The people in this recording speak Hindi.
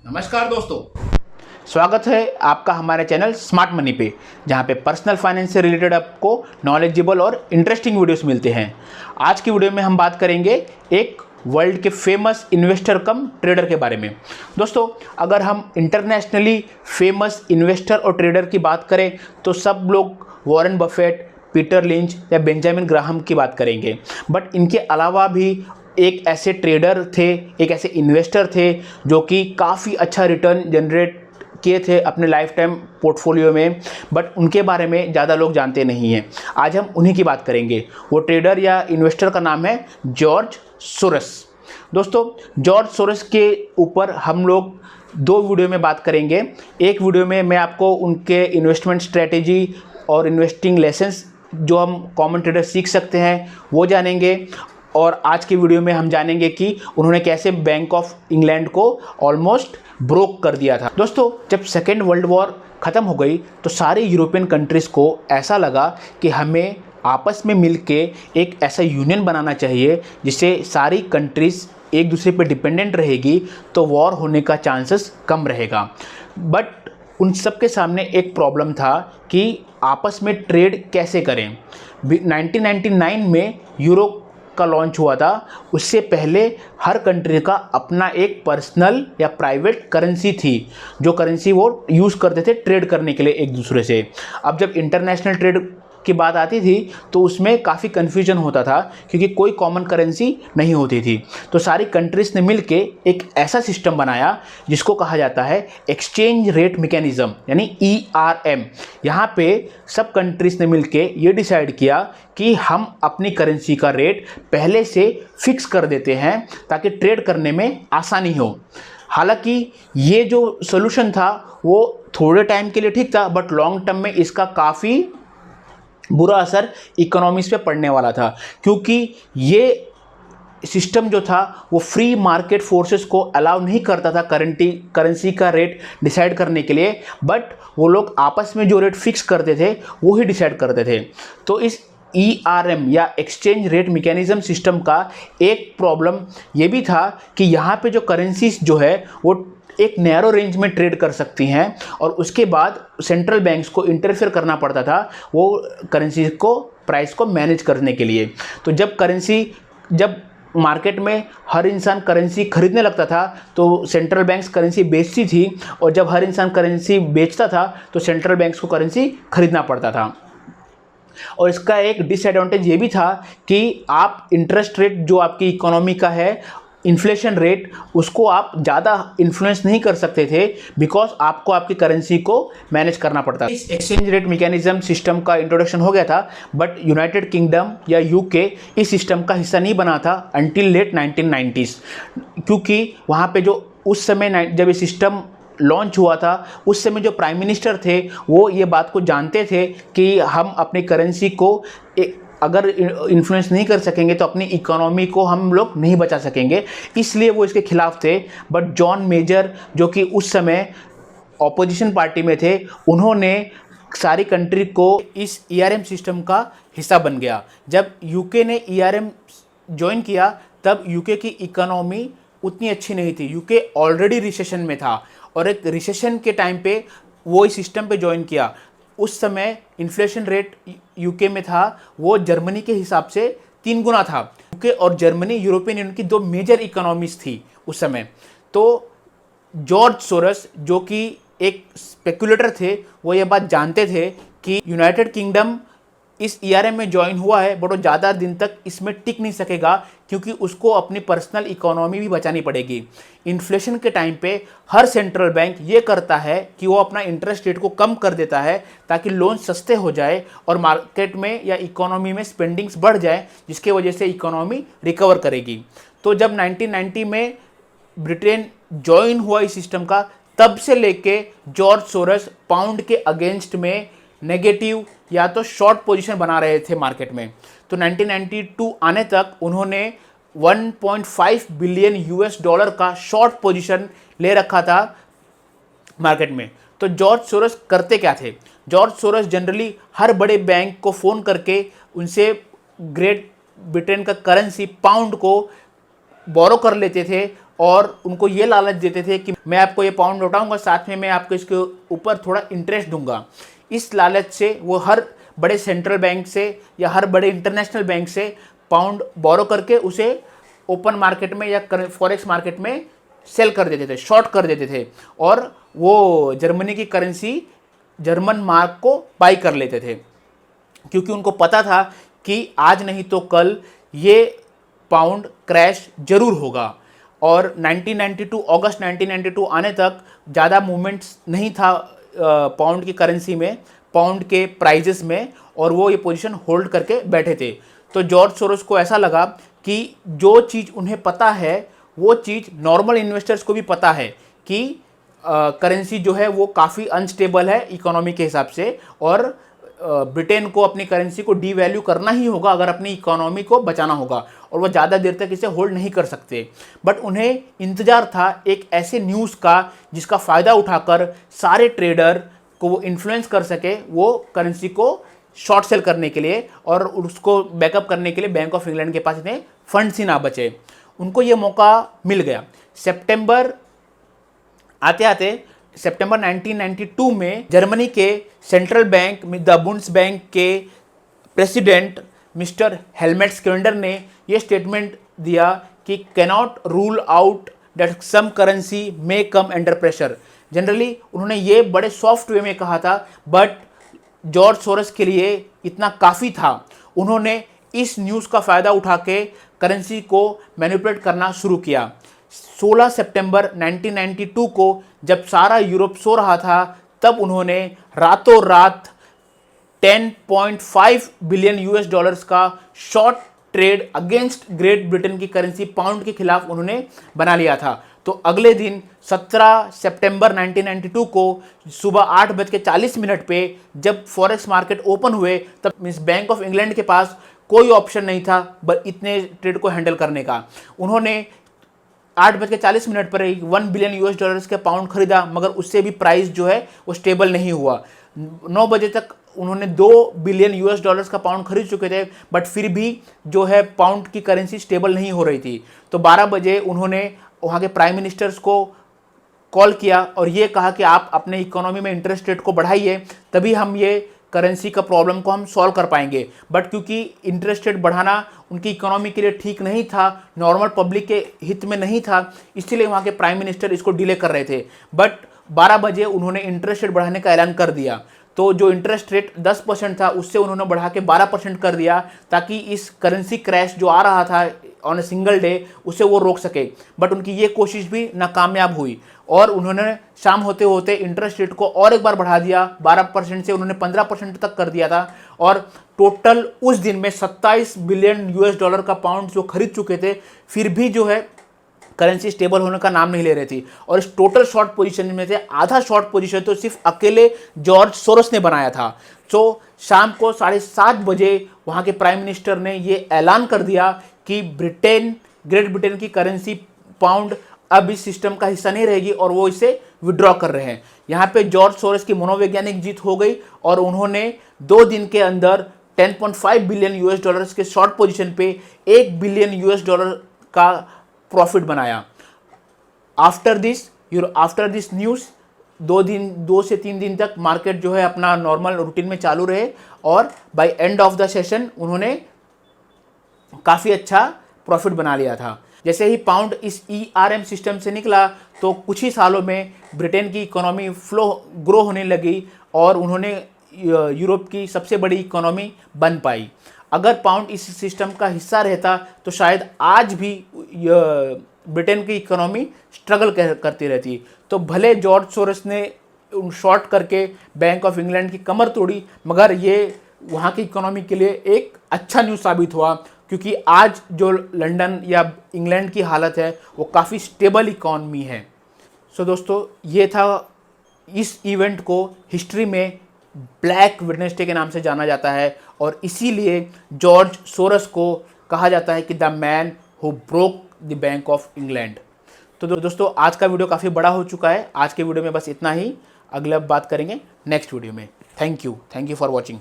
नमस्कार दोस्तों, स्वागत है आपका हमारे चैनल स्मार्ट मनी पे, जहां पे पर्सनल फाइनेंस से रिलेटेड आपको नॉलेजेबल और इंटरेस्टिंग वीडियोस मिलते हैं। आज की वीडियो में हम बात करेंगे एक वर्ल्ड के फेमस इन्वेस्टर कम ट्रेडर के बारे में। दोस्तों, अगर हम इंटरनेशनली फेमस इन्वेस्टर और ट्रेडर की बात करें तो सब लोग वॉरेन बफेट, पीटर लिंच या बेंजामिन ग्राहम की बात करेंगे। बट इनके अलावा भी एक ऐसे ट्रेडर थे, एक ऐसे इन्वेस्टर थे जो कि काफ़ी अच्छा रिटर्न जनरेट किए थे अपने लाइफ टाइम पोर्टफोलियो में, बट उनके बारे में ज़्यादा लोग जानते नहीं हैं। आज हम उन्हीं की बात करेंगे। वो ट्रेडर या इन्वेस्टर का नाम है जॉर्ज सोरस। दोस्तों, जॉर्ज सोरस के ऊपर हम लोग दो वीडियो में बात करेंगे। एक वीडियो में मैं आपको उनके इन्वेस्टमेंट स्ट्रेटेजी और इन्वेस्टिंग लेसन्स जो हम कॉमन ट्रेडर सीख सकते हैं वो जानेंगे, और आज की वीडियो में हम जानेंगे कि उन्होंने कैसे बैंक ऑफ इंग्लैंड को ऑलमोस्ट ब्रोक कर दिया था। दोस्तों, जब सेकेंड वर्ल्ड वॉर ख़त्म हो गई तो सारे यूरोपियन कंट्रीज़ को ऐसा लगा कि हमें आपस में मिलके एक ऐसा यूनियन बनाना चाहिए जिससे सारी कंट्रीज़ एक दूसरे पर डिपेंडेंट रहेगी, तो वॉर होने का चांसेस कम रहेगा। बट उन सब के सामने एक प्रॉब्लम था कि आपस में ट्रेड कैसे करें। 1999 में यूरो का लॉन्च हुआ था। उससे पहले हर कंट्री का अपना एक पर्सनल या प्राइवेट करेंसी थी, जो करेंसी वो यूज़ करते थे ट्रेड करने के लिए एक दूसरे से। अब जब इंटरनेशनल ट्रेड की बात आती थी तो उसमें काफ़ी कन्फ्यूजन होता था, क्योंकि कोई कॉमन करेंसी नहीं होती थी। तो सारी कंट्रीज़ ने मिलके एक ऐसा सिस्टम बनाया जिसको कहा जाता है एक्सचेंज रेट मैकेनिज्म, यानी ERM। यहाँ पे सब कंट्रीज़ ने मिलके ये डिसाइड किया कि हम अपनी करेंसी का रेट पहले से फिक्स कर देते हैं ताकि ट्रेड करने में आसानी हो। हालांकि ये जो सोल्यूशन था वो थोड़े टाइम के लिए ठीक था, बट लॉन्ग टर्म में इसका काफ़ी बुरा असर इकोनॉमिक्स पे पड़ने वाला था, क्योंकि ये सिस्टम जो था वो फ्री मार्केट फोर्सेस को अलाउ नहीं करता था करेंसी का रेट डिसाइड करने के लिए, बट वो लोग आपस में जो रेट फिक्स करते थे वो ही डिसाइड करते थे। तो इस ERM या एक्सचेंज रेट मैकेनिज्म सिस्टम का एक प्रॉब्लम ये भी था कि यहाँ पे जो करेंसीज जो है वो एक नैरो रेंज में ट्रेड कर सकती हैं, और उसके बाद सेंट्रल बैंक्स को इंटरफेयर करना पड़ता था वो करेंसी को प्राइस को मैनेज करने के लिए। तो जब मार्केट में हर इंसान करेंसी खरीदने लगता था तो सेंट्रल बैंक्स करेंसी बेचती थी, और जब हर इंसान करेंसी बेचता था तो सेंट्रल बैंक्स को करेंसी खरीदना पड़ता था। और इसका एक डिसएडवांटेज ये भी था कि आप इंटरेस्ट रेट जो आपकी इकोनॉमी का है, इन्फ्लेशन रेट, उसको आप ज़्यादा इन्फ्लुएंस नहीं कर सकते थे, बिकॉज आपको आपकी करेंसी को मैनेज करना पड़ता। इस एक्सचेंज रेट मैकेनिज्म सिस्टम का इंट्रोडक्शन हो गया था, बट यूनाइटेड किंगडम या UK इस सिस्टम का हिस्सा नहीं बना था अंटिल लेट 1990s, क्योंकि वहाँ पे जो उस समय जब ये सिस्टम लॉन्च हुआ था उस समय जो प्राइम मिनिस्टर थे वो ये बात को जानते थे कि हम अपनी करेंसी को अगर इन्फ्लुएंस नहीं कर सकेंगे तो अपनी इकोनॉमी को हम लोग नहीं बचा सकेंगे, इसलिए वो इसके खिलाफ थे। बट जॉन मेजर, जो कि उस समय ऑपोजिशन पार्टी में थे, उन्होंने सारी कंट्री को इस ERM सिस्टम का हिस्सा बन गया। जब UK ने ERM ज्वाइन किया तब UK की इकोनॉमी उतनी अच्छी नहीं थी। UK ऑलरेडी रिसेशन में था, और एक रिसेशन के टाइम पे वो इस सिस्टम पे ज्वाइन किया। उस समय इन्फ्लेशन रेट UK में था वो जर्मनी के हिसाब से 3 गुना था। UK और जर्मनी यूरोपियन यूनियन की 2 मेजर इकोनॉमीज थी उस समय। तो जॉर्ज सोरस, जो कि एक स्पेकुलेटर थे, वो ये बात जानते थे कि यूनाइटेड किंगडम इस ERM में ज्वाइन हुआ है, बट वो ज़्यादा दिन तक इसमें टिक नहीं सकेगा, क्योंकि उसको अपनी पर्सनल इकोनॉमी भी बचानी पड़ेगी। इन्फ्लेशन के टाइम पे हर सेंट्रल बैंक ये करता है कि वो अपना इंटरेस्ट रेट को कम कर देता है ताकि लोन सस्ते हो जाए और मार्केट में या इकोनॉमी में स्पेंडिंग्स बढ़ जाए, जिसके वजह से इकोनॉमी रिकवर करेगी। तो जब 1990 में ब्रिटेन ज्वाइन हुआ इस सिस्टम का, तब से लेके जॉर्ज सोरस पाउंड के अगेंस्ट में नेगेटिव या तो शॉर्ट पोजीशन बना रहे थे मार्केट में। तो 1992 आने तक उन्होंने 1.5 बिलियन US डॉलर का शॉर्ट पोजीशन ले रखा था मार्केट में। तो जॉर्ज सोरस करते क्या थे? जॉर्ज सोरस जनरली हर बड़े बैंक को फ़ोन करके उनसे ग्रेट ब्रिटेन का करेंसी पाउंड को बोरो कर लेते थे और उनको ये लालच देते थे कि मैं आपको ये पाउंड लौटाऊंगा, साथ में मैं आपको इसके ऊपर थोड़ा इंटरेस्ट दूंगा। इस लालच से वो हर बड़े सेंट्रल बैंक से या हर बड़े इंटरनेशनल बैंक से पाउंड बोरो करके उसे ओपन मार्केट में या फॉरेक्स मार्केट में सेल कर देते थे, शॉर्ट कर देते थे, और वो जर्मनी की करेंसी जर्मन मार्क को बाई कर लेते थे, क्योंकि उनको पता था कि आज नहीं तो कल ये पाउंड क्रैश जरूर होगा। और 1992 अगस्त 1992 आने तक ज़्यादा मूवमेंट्स नहीं था पाउंड की करेंसी में, पाउंड के प्राइजेस में, और वो ये पोजीशन होल्ड करके बैठे थे। तो जॉर्ज सोरोस को ऐसा लगा कि जो चीज़ उन्हें पता है वो चीज़ नॉर्मल इन्वेस्टर्स को भी पता है कि करेंसी जो है वो काफ़ी अनस्टेबल है इकोनॉमी के हिसाब से, और ब्रिटेन को अपनी करेंसी को डीवैल्यू करना ही होगा अगर अपनी इकोनॉमी को बचाना होगा, और वो ज़्यादा देर तक इसे होल्ड नहीं कर सकते। बट उन्हें इंतज़ार था एक ऐसे न्यूज़ का जिसका फ़ायदा उठाकर सारे ट्रेडर को वो इन्फ्लुएंस कर सके वो करेंसी को शॉर्ट सेल करने के लिए, और उसको बैकअप करने के लिए बैंक ऑफ इंग्लैंड के पास इतने फंड्स ही ना बचे। उनको ये मौका मिल गया। सितंबर आते आते सितंबर 1992 में जर्मनी के सेंट्रल बैंक द बुंड्सबैंक के प्रेसिडेंट मिस्टर हेलमेट स्केंडर ने यह स्टेटमेंट दिया कि cannot rule out that some currency may come under pressure. Generally उन्होंने ये बड़े सॉफ्ट वे में कहा था, बट जॉर्ज सोरोस के लिए इतना काफ़ी था। उन्होंने इस न्यूज़ का फ़ायदा उठा के करेंसी को मैनिपुलेट करना शुरू किया। 16 सितंबर 1992 को जब सारा यूरोप सो रहा था, तब उन्होंने रातों रात 10.5 बिलियन यूएस डॉलर्स का short trade against great Britain की करेंसी पाउंड के खिलाफ उन्होंने बना लिया था। तो अगले दिन 17 सितंबर 1992 को सुबह 8:40 पे जब फॉरेक्स मार्केट ओपन हुए, तब मिस बैंक ऑफ इंग्लैंड के पास कोई ऑप्शन नहीं था बस इतने ट्रेड को हैंडल करने का। उन्होंने 8:40 पर 1 बिलियन यूएस डॉलर्स के पाउंड खरीदा, मगर उससे भी प्राइस जो है वो स्टेबल नहीं हुआ। 9 बजे तक उन्होंने 2 बिलियन यूएस डॉलर्स का पाउंड खरीद चुके थे, बट फिर भी जो है पाउंड की करेंसी स्टेबल नहीं हो रही थी। तो 12 बजे उन्होंने वहाँ के प्राइम मिनिस्टर्स को कॉल किया और ये कहा कि आप अपने इकोनॉमी में इंटरेस्ट रेट को बढ़ाइए, तभी हम ये करेंसी का प्रॉब्लम को हम सॉल्व कर पाएंगे। बट क्योंकि इंटरेस्ट रेट बढ़ाना उनकी इकोनॉमी के लिए ठीक नहीं था, नॉर्मल पब्लिक के हित में नहीं था, इसलिए वहाँ के प्राइम मिनिस्टर इसको डिले कर रहे थे। बट 12 बजे उन्होंने इंटरेस्ट रेट बढ़ाने का ऐलान कर दिया। तो जो इंटरेस्ट रेट 10% था उससे उन्होंने बढ़ा के 12% कर दिया, ताकि इस करेंसी क्रैश जो आ रहा था ऑन ए सिंगल डे उसे वो रोक सके। बट उनकी ये कोशिश भी नाकामयाब हुई और उन्होंने शाम होते होते इंटरेस्ट रेट को और एक बार बढ़ा दिया। 12% से उन्होंने 15% तक कर दिया था, और टोटल उस दिन में 27 बिलियन यूएस डॉलर का पाउंड जो खरीद चुके थे, फिर भी जो है करेंसी स्टेबल होने का नाम नहीं ले रही थी। और इस टोटल शॉर्ट पोजीशन में से आधा शॉर्ट पोजीशन तो सिर्फ अकेले जॉर्ज सोरोस ने बनाया था। तो शाम को 7:30 बजे वहाँ के प्राइम मिनिस्टर ने ये ऐलान कर दिया कि ग्रेट ब्रिटेन की करेंसी पाउंड अब इस सिस्टम का हिस्सा नहीं रहेगी और वो इसे विड्रॉ कर रहे हैं। यहाँ पे जॉर्ज सोरोस की मनोवैज्ञानिक जीत हो गई और उन्होंने 2 दिन के अंदर 10.5 बिलियन यूएस डॉलर्स के शॉर्ट पोजीशन पे 1 बिलियन यूएस डॉलर का प्रॉफिट बनाया। आफ्टर दिस न्यूज़ 2 से 3 दिन तक मार्केट जो है अपना नॉर्मल रूटीन में चालू रहे, और by end of the session उन्होंने काफ़ी अच्छा प्रॉफिट बना लिया था। जैसे ही पाउंड इस ERM सिस्टम से निकला तो कुछ ही सालों में ब्रिटेन की इकोनॉमी ग्रो होने लगी और उन्होंने यूरोप की सबसे बड़ी इकोनॉमी बन पाई। अगर पाउंड इस सिस्टम का हिस्सा रहता तो शायद आज भी ब्रिटेन की इकोनॉमी स्ट्रगल करती रहती। तो भले जॉर्ज सोरोस ने शॉर्ट करके बैंक ऑफ इंग्लैंड की कमर तोड़ी, मगर ये वहाँ की इकोनॉमी के लिए एक अच्छा न्यूज़ साबित हुआ, क्योंकि आज जो लंदन या इंग्लैंड की हालत है वो काफ़ी स्टेबल इकोनॉमी है। सो दोस्तों, ये था, इस इवेंट को हिस्ट्री में ब्लैक वेडनेसडे के नाम से जाना जाता है, और इसीलिए जॉर्ज सोरोस को कहा जाता है कि the man who broke the bank of England. तो दोस्तों, आज का वीडियो काफ़ी बड़ा हो चुका है। आज के वीडियो में बस इतना ही। अगले बात करेंगे नेक्स्ट वीडियो में। Thank you for watching.